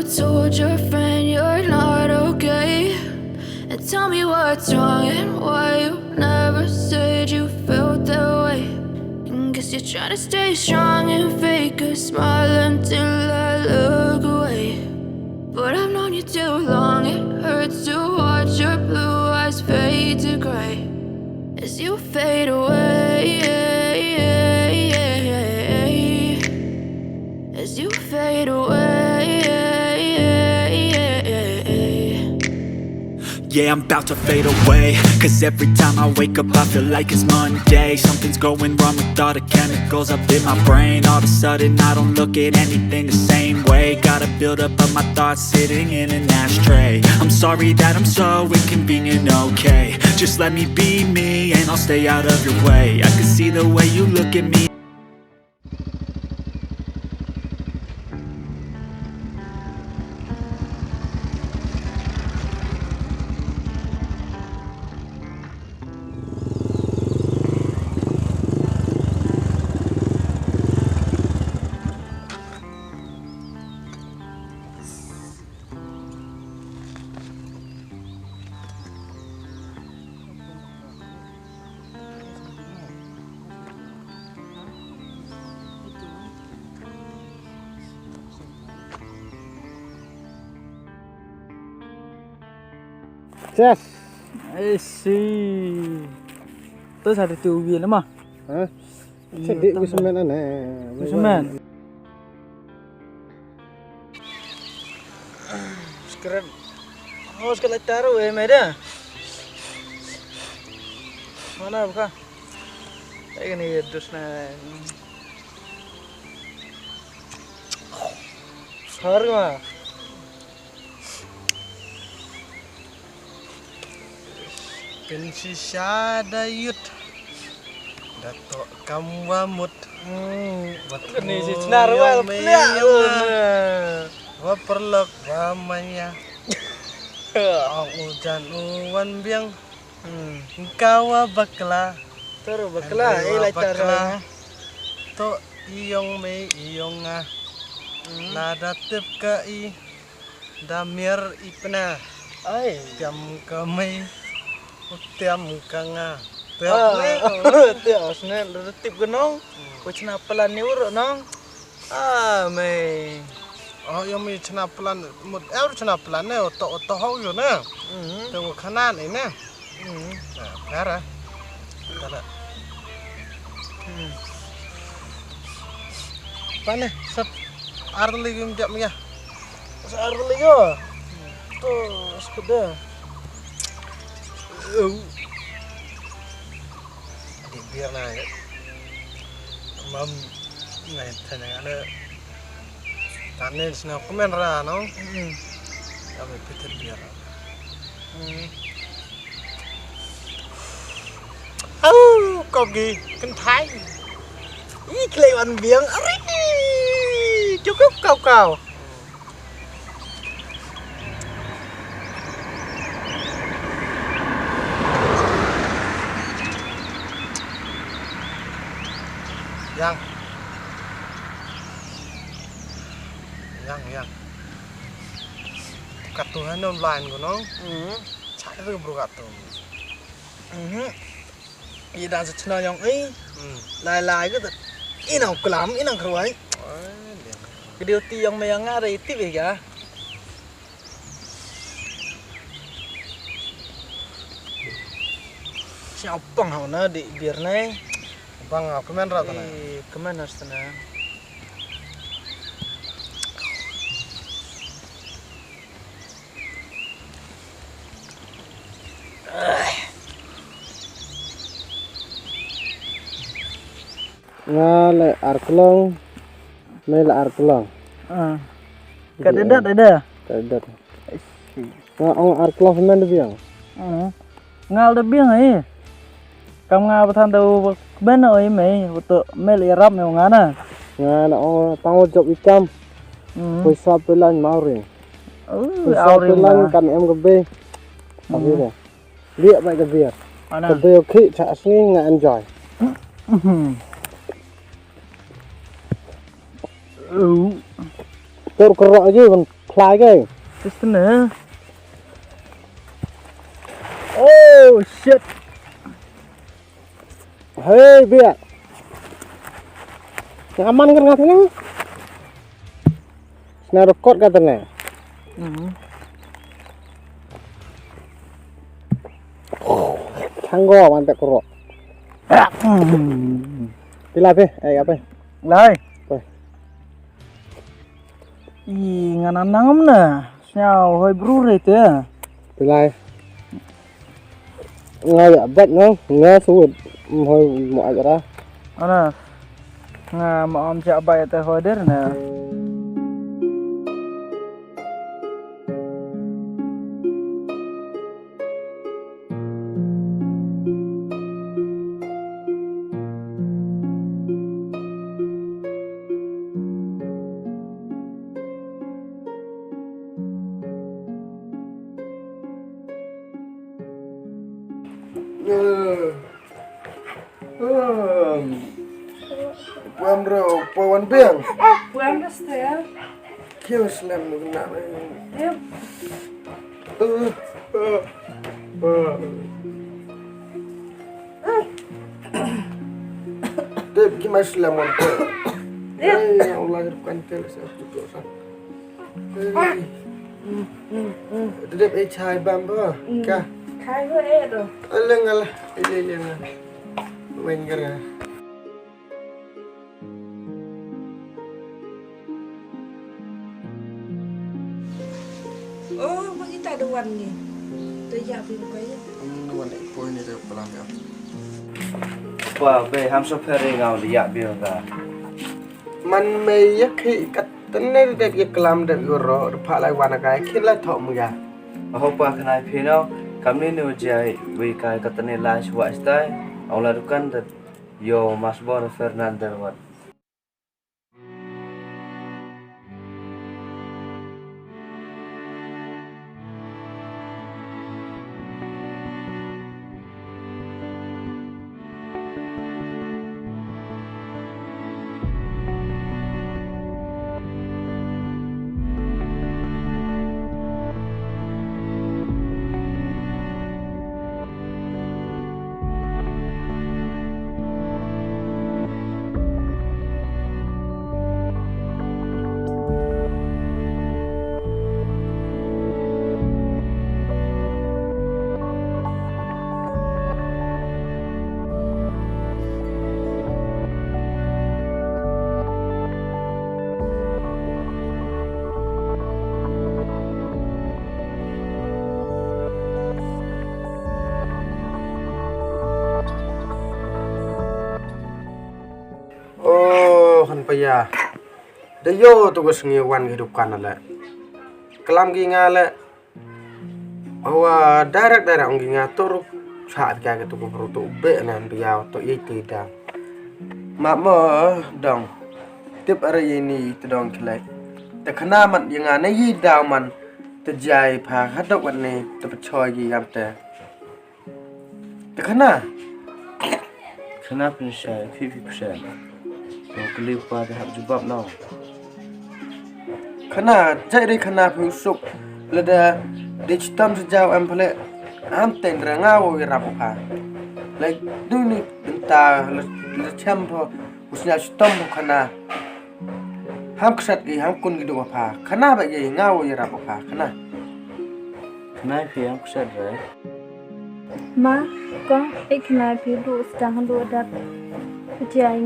told your friend you're not okay? And tell me what's wrong and why you never said you felt that way. And guess you're trying to stay strong and fake a smile until I look away. But I've known you too long, it hurts to watch your blue eyes fade to gray as you fade away, as you fade away. Yeah, I'm about to fade away, cause every time I wake up I feel like it's Monday. Something's going wrong with all the chemicals up in my brain. All of a sudden I don't look at anything the same way. Gotta build up of my thoughts sitting in an ashtray. I'm sorry that I'm so inconvenient, okay? Just let me be me and I'll stay out of your way. I can see the way you look at me. Yes. I see. Terus ada tu ubi lama. Hah? Sedih semen aneh. Semen. Sekarang harus kalau taruh meda. Mana buka? Saya ni terus na. Harga. Pensisya dayut dato kamwamut Ini si Senarwal pelik. Waperlok wamanya Ujan uwan biang Kawa bakla Terus bakla, ilai cara. To iyong may iyong Nadatip ka damir ipna Ay, Tiam kamay Tiam ka nga. tiap senel retip genong. Kau cina pelan ni urut nong. May. Oh, yang mi cina pelan, mut cina pelan ni otok hau yo na. Tengok kanan ini. Nah, cara. Cara. Pane, sep arli gum tiap mi ya. Arli yo. Tu sepeda. Di biar na ya. Mam nai tanya ada. Tanya sini komen ra no. Kami pikir biar. Kogi kentai. Kelewatan biang. Cukup kau. Yang. Katuhan online của nó. Chạy được bro katu. Ia dah secenau yang lai ke tu. Inang kelam, inang keruai. Kedua ti yang mayang ada itu ya. Siapa hau na di biar nai. Bang, komen ra tana. Komen harus tana. Ngale arklong, mele arklong. Kadedat ada. Kadedat. Ngong arklong semen biang. Ngal de biang ai. Kam nga pathan tau ben oi mai untuk mele rap me ngana. Ngana tanggung jawab ikam. Pesa pelan mauri. Pesa pelan kan em gebe. Tapi dah. Lihat baik gebe. Gebe okey, cak sini nggak enjoy. Tur kerak aja kan fly ke? Listener. Oh shit. Hei biar. Aman kan katanya? Sena rekod katanya. Thanggo mantek kerok. Pila pe? Apa? Lai. Coi. Ngana nangam na. Sao hơi BRU rồi thế. Pila. Ngay abad no, ngay suốt hơi mọi cái đó. Ana. Nga ma om cha bay ta hơi der na. Puan bro, puan biang. Puan bestel. Kau slam ni nak. Yep. Dep kita slam on. Eh, Allah kan tel saya tu sah. Dep PHI bamba. Kah? Khai hơi rồi. Alang alah. Ini. Main gara. Oh, bagi tak ada wan ni. Terjak pergi kaya. Nuan poin ni saya pelan ya. Wah, be ham so peri ngau liak bil ka. Man mei yak kat tenel dep yak kelam dep yoro pak lai wan agai kin la thok mga. Aho pa kanai phino kamni nu jai we kai katane la shwa stai. Aula dukan dat yo masbon Fernando wat. Paya. Dayo tu kesengi wan kehidupan ala. Kelam ginga ala. Awa darak ginga tur saat kaya tu BRU tu be nan biau tu ye tidak. Mak mo dong. Tip hari ini tu dong kelai. Te kena mat yang ane ye daw man terjai pa hadok wan ni te percaya gam te. Te kena. Kenapa ni saya 50%? Kau kelip pada hak jubab now. Kena jadi kena pusuk lada digitam sejauh ampale am tendra ngau irapuha. Like duni entah le champo usnya stom kena. Ham kesat gi ham kun gitu apa? Kena bagi ngau irapuha kena. Kenapa yang kusat rai? Ma, con, ik knijp je door staan door dat. Het jij